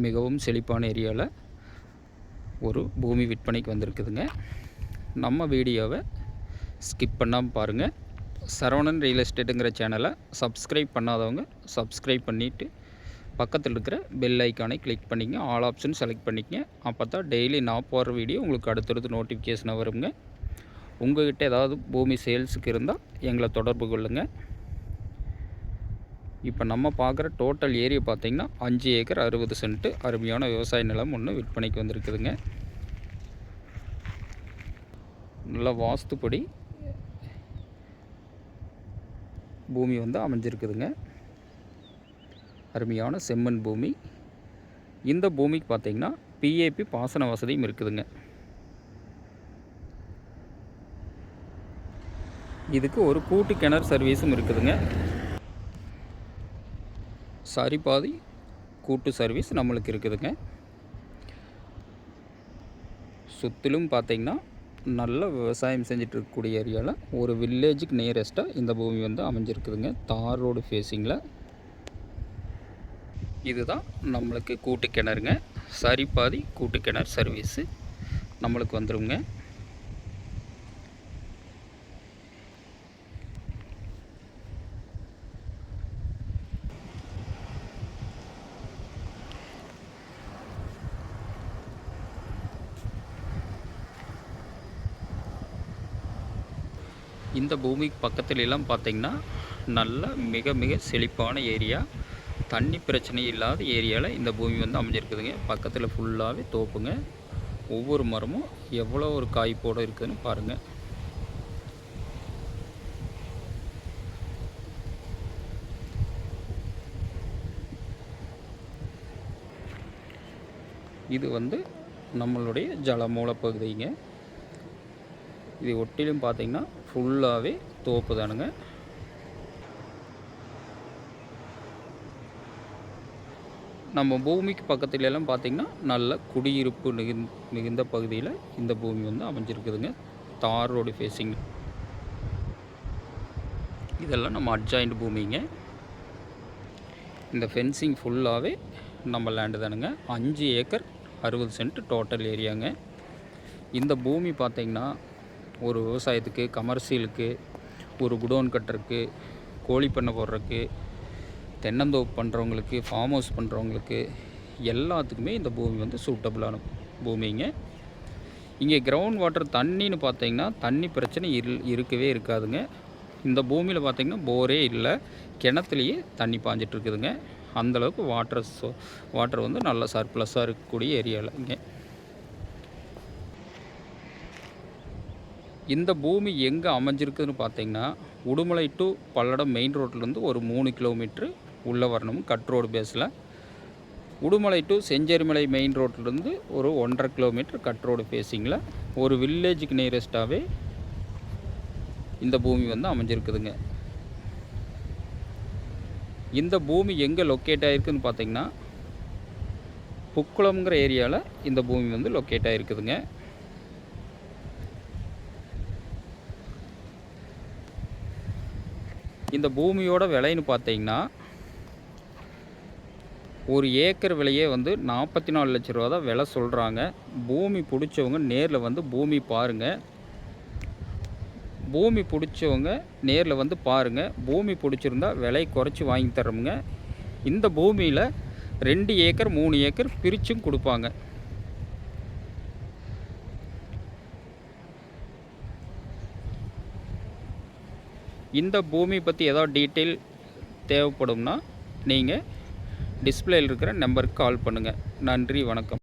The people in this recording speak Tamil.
மிகவும் செழிப்பான ஏரியாவில் ஒரு பூமி விற்பனைக்கு வந்திருக்குதுங்க. நம்ம வீடியோவை ஸ்கிப் பண்ணாமல் பாருங்கள். சரவணன் ரியல் எஸ்டேட்டுங்கிற சேனலை சப்ஸ்கிரைப் பண்ணாதவங்க சப்ஸ்கிரைப் பண்ணிவிட்டு பக்கத்தில் இருக்கிற பெல் ஐக்கானை கிளிக் பண்ணிங்க. ஆல் ஆப்ஷன் செலக்ட் பண்ணிக்கங்க. அப்போ தான் டெய்லி நான் போடுற வீடியோ உங்களுக்கு அடுத்தடுத்து நோட்டிஃபிகேஷனாக வருங்க. உங்கள்கிட்ட ஏதாவது பூமி சேல்ஸுக்கு இருந்தால் எங்களை தொடர்பு கொள்ளுங்கள். இப்போ நம்ம பார்க்குற டோட்டல் ஏரியா பார்த்திங்கன்னா 5 ஏக்கர் 60 சென்ட்டு அருமையான விவசாய நிலம் ஒன்று விற்பனைக்கு வந்திருக்குதுங்க. நல்லா வாஸ்துப்படி பூமி வந்து அமைஞ்சிருக்குதுங்க. அருமையான செம்மண் பூமி. இந்த பூமிக்கு பார்த்திங்கன்னா பிஏபி பாசன வசதியும் இருக்குதுங்க. இதுக்கு ஒரு கூட்டு கிணறு சர்வீஸும் இருக்குதுங்க. சரிபாதி கூட்டு சர்வீஸ் நம்மளுக்கு இருக்குதுங்க. சுற்றிலும் பார்த்திங்கன்னா நல்ல விவசாயம் செஞ்சுட்டு இருக்கக்கூடிய ஏரியாவில் ஒரு வில்லேஜுக்கு நியரஸ்ட்டாக இந்த பூமி வந்து அமைஞ்சிருக்குதுங்க. தார் ரோடு ஃபேஸிங்கில். இதுதான் நம்மளுக்கு கூட்டு கிணறுங்க. சரிபாதி கூட்டு கிணறு சர்வீஸு நம்மளுக்கு வந்துடுங்க. இந்த பூமிக்கு பக்கத்துல எல்லாம் பார்த்திங்கன்னா நல்ல மிக மிக செழிப்பான ஏரியா. தண்ணி பிரச்சனை இல்லாத ஏரியாவில் இந்த பூமி வந்து அமைஞ்சிருக்குதுங்க. பக்கத்தில் ஃபுல்லாகவே தோப்புங்க. ஒவ்வொரு மரமும் எவ்வளோ ஒரு காய்ப்போடு இருக்குதுன்னு பாருங்கள். இது வந்து நம்மளுடைய ஜலமூல பகுதிங்க. இது ஒட்டிலும் பார்த்திங்கன்னா ஃபுல்லாகவே தோப்பு தானுங்க. நம்ம பூமிக்கு பக்கத்துல எல்லாம் பார்த்திங்கன்னா நல்ல குடியிருப்பு மிகுந்த பகுதியில் இந்த பூமி வந்து அமைஞ்சிருக்குதுங்க. தார் ரோடு ஃபேஸிங். இதெல்லாம் நம்ம அட்ஜாயிண்ட் பூமிங்க. இந்த ஃபென்சிங் ஃபுல்லாகவே நம்ம லேண்டு தானுங்க. 5 ஏக்கர் 60 சென்ட் டோட்டல் ஏரியாங்க. இந்த பூமி பார்த்திங்கன்னா ஒரு விவசாயத்துக்கு, கமர்ஷியலுக்கு, ஒரு குடோன் கட்டுறதுக்கு, கோழி பண்ணை போடுறதுக்கு, தென்னந்தோப்பு பண்ணுறவங்களுக்கு, ஃபார்ம் ஹவுஸ் பண்ணுறவங்களுக்கு எல்லாத்துக்குமே இந்த பூமி வந்து சூட்டபுளான பூமிங்க. இங்கே கிரவுண்ட் வாட்டர் தண்ணின்னு பார்த்திங்கன்னா தண்ணி பிரச்சனை இருக்கவே இருக்காதுங்க. இந்த பூமியில் பார்த்திங்கன்னா போரே இல்லை, கிணத்துலேயே தண்ணி பாஞ்சிட்ருக்குதுங்க. அந்தளவுக்கு வாட்டர் வந்து நல்ல சர்ப்ளஸாக இருக்கக்கூடிய ஏரியாவில் இங்கே. இந்த பூமி எங்கே அமைஞ்சிருக்குதுன்னு பார்த்திங்கன்னா உடுமலை டு பல்லடம் மெயின் ரோட்லேருந்து ஒரு 3 கிலோமீட்ரு உள்ளே வரணும். கட் ரோடு பேஸில். உடுமலை டு செஞ்சேரிமலை மெயின் ரோட்லேருந்து ஒரு 1.5 கிலோமீட்டர் கட் ரோடு ஃபேஸிங்கில் ஒரு வில்லேஜுக்கு நியரஸ்ட்டாகவே இந்த பூமி வந்து அமைஞ்சிருக்குதுங்க. இந்த பூமி எங்கே லொக்கேட் ஆகிருக்குதுன்னு பார்த்திங்கன்னா புக்குளம்ங்கிற ஏரியாவில் இந்த பூமி வந்து லொக்கேட் ஆகிருக்குதுங்க. இந்த பூமியோட விலைன்னு பார்த்தீங்கன்னா ஒரு ஏக்கர் விலையே வந்து 44 லட்ச ரூபா தான் விலை சொல்கிறாங்க. பூமி பிடிச்சவங்க நேரில் வந்து பூமி பாருங்கள். பூமி பிடிச்சவங்க நேரில் வந்து பாருங்கள். பூமி பிடிச்சிருந்தா விலை குறைச்சி வாங்கி தரோமுங்க. இந்த பூமியில் 2 ஏக்கர் 3 ஏக்கர் பிரிச்சும் கொடுப்பாங்க. இந்த பூமி பற்றி ஏதாவது டீட்டெயில் தேவைப்படும்னா நீங்கள் டிஸ்பிளேயில் இருக்கிற நம்பருக்கு கால் பண்ணுங்கள். நன்றி, வணக்கம்.